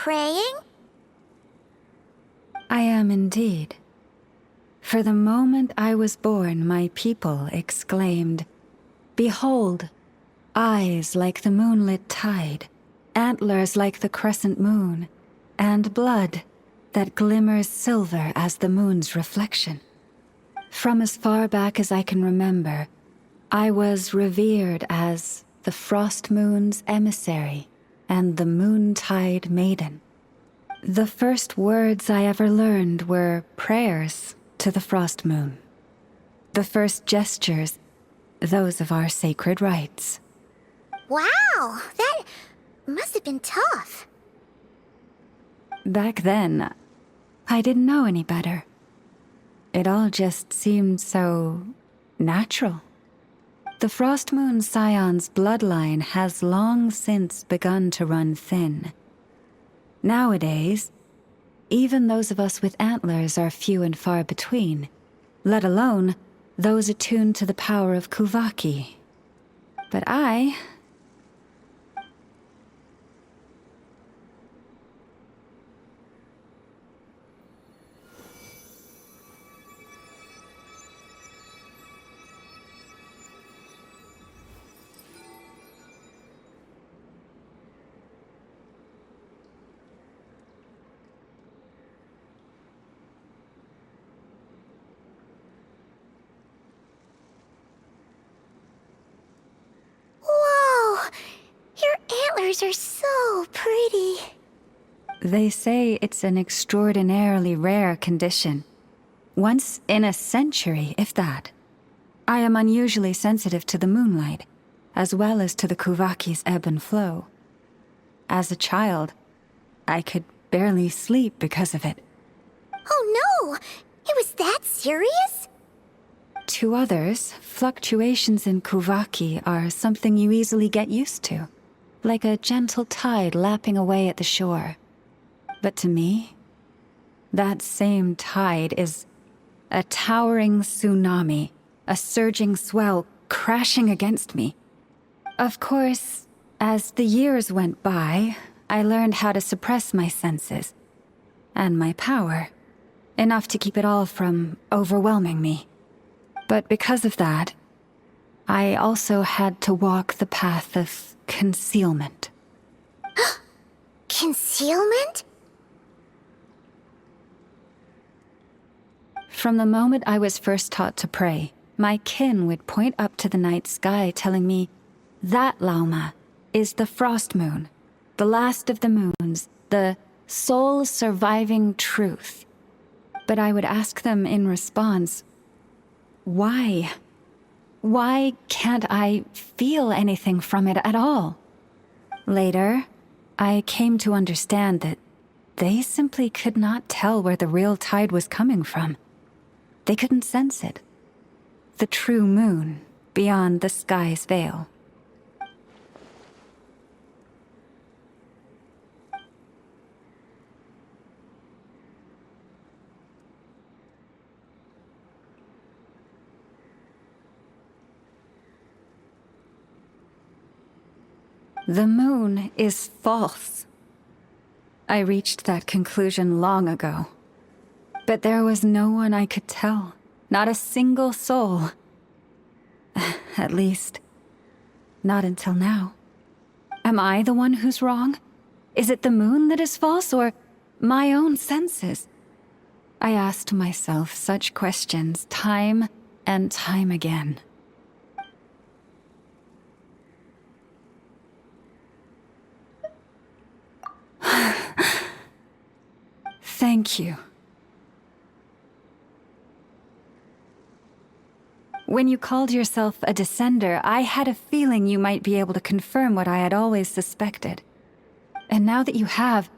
praying? I am indeed. For the moment I was born, my people exclaimed, "Behold, eyes like the moonlit tide, antlers like the crescent moon, and blood that glimmers silver as the moon's reflection." From as far back as I can remember, I was revered as the frost moon's emissary and the moontide maiden. The first words I ever learned were prayers to the frost moon. The first gestures, those of our sacred rites. Wow, that must have been tough. Back then, I didn't know any better. It all just seemed so natural. The Frost Moon Scion's bloodline has long since begun to run thin. Nowadays, even those of us with antlers are few and far between, let alone those attuned to the power of Kuvaki. But I... Whoa! Your antlers are so pretty. They say it's an extraordinarily rare condition. Once in a century, if that. I am unusually sensitive to the moonlight, as well as to the Kuvaki's ebb and flow. As a child, I could barely sleep because of it. Oh no! It was that serious? To others, fluctuations in Kuvaki are something you easily get used to, like a gentle tide lapping away at the shore. But to me, that same tide is a towering tsunami, a surging swell crashing against me. Of course, as the years went by, I learned how to suppress my senses and my power, enough to keep it all from overwhelming me. But because of that, I also had to walk the path of concealment. Concealment? From the moment I was first taught to pray, my kin would point up to the night sky telling me, "That, Lauma, is the frost moon, the last of the moons, the sole surviving truth." But I would ask them in response, why? Why can't I feel anything from it at all? Later, I came to understand that they simply could not tell where the real tide was coming from. They couldn't sense it. The true moon beyond the sky's veil. The moon is false. I reached that conclusion long ago. But there was no one I could tell, not a single soul. At least, not until now. Am I the one who's wrong? Is it the moon that is false, or my own senses? I asked myself such questions time and time again. Thank you. When you called yourself a descender, I had a feeling you might be able to confirm what I had always suspected. And now that you have,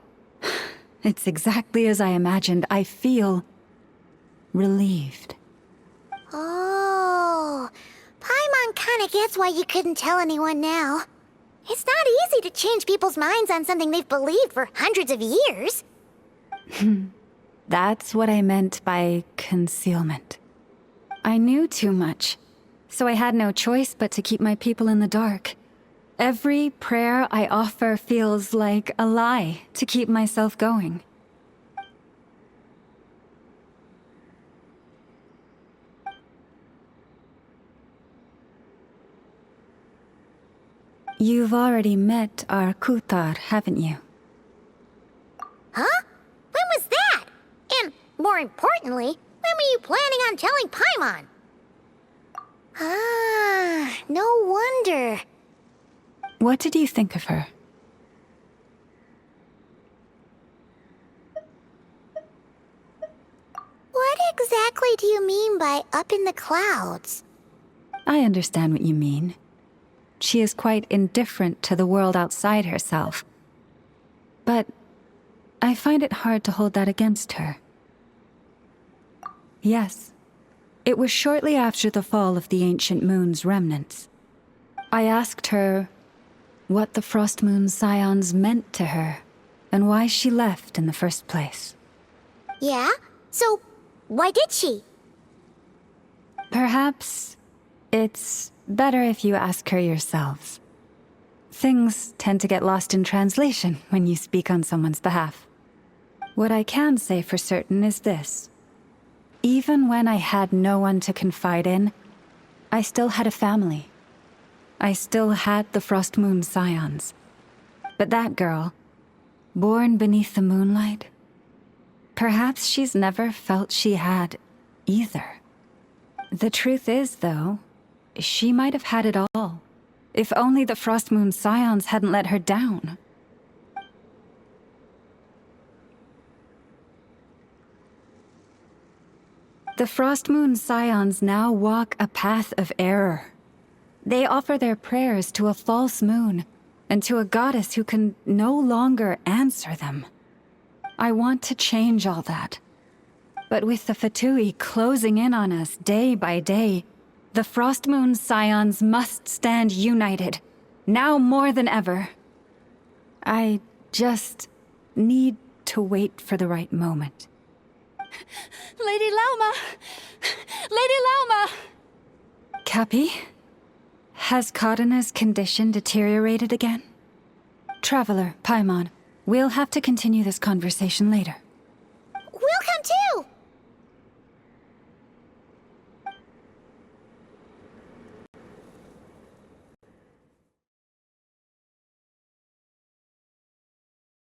it's exactly as I imagined. I feel relieved. Oh, Paimon kinda gets why you couldn't tell anyone now. It's not easy to change people's minds on something they've believed for hundreds of years. That's what I meant by concealment. I knew too much, so I had no choice but to keep my people in the dark. Every prayer I offer feels like a lie to keep myself going. You've already met our Kutar, haven't you? Huh? When was that? And, more importantly, when were you planning on telling Paimon? Ah, no wonder. What did you think of her? What exactly do you mean by up in the clouds? I understand what you mean. She is quite indifferent to the world outside herself. But I find it hard to hold that against her. Yes, it was shortly after the fall of the ancient moon's remnants. I asked her what the Frost Moon Scions meant to her, and why she left in the first place. Yeah? So, why did she? Perhaps it's better if you ask her yourselves. Things tend to get lost in translation when you speak on someone's behalf. What I can say for certain is this. Even when I had no one to confide in, I still had a family. I still had the Frost Moon Scions. But that girl, born beneath the moonlight, perhaps she's never felt she had either. The truth is, though, she might have had it all, if only the Frost Moon Scions hadn't let her down. The Frost Moon Scions now walk a path of error. They offer their prayers to a false moon, and to a goddess who can no longer answer them. I want to change all that. But with the Fatui closing in on us day by day, the Frost Moon Scions must stand united, now more than ever. I just need to wait for the right moment. Lady Lauma! Lady Lauma! Cappy? Has Kadena's condition deteriorated again? Traveler, Paimon, we'll have to continue this conversation later.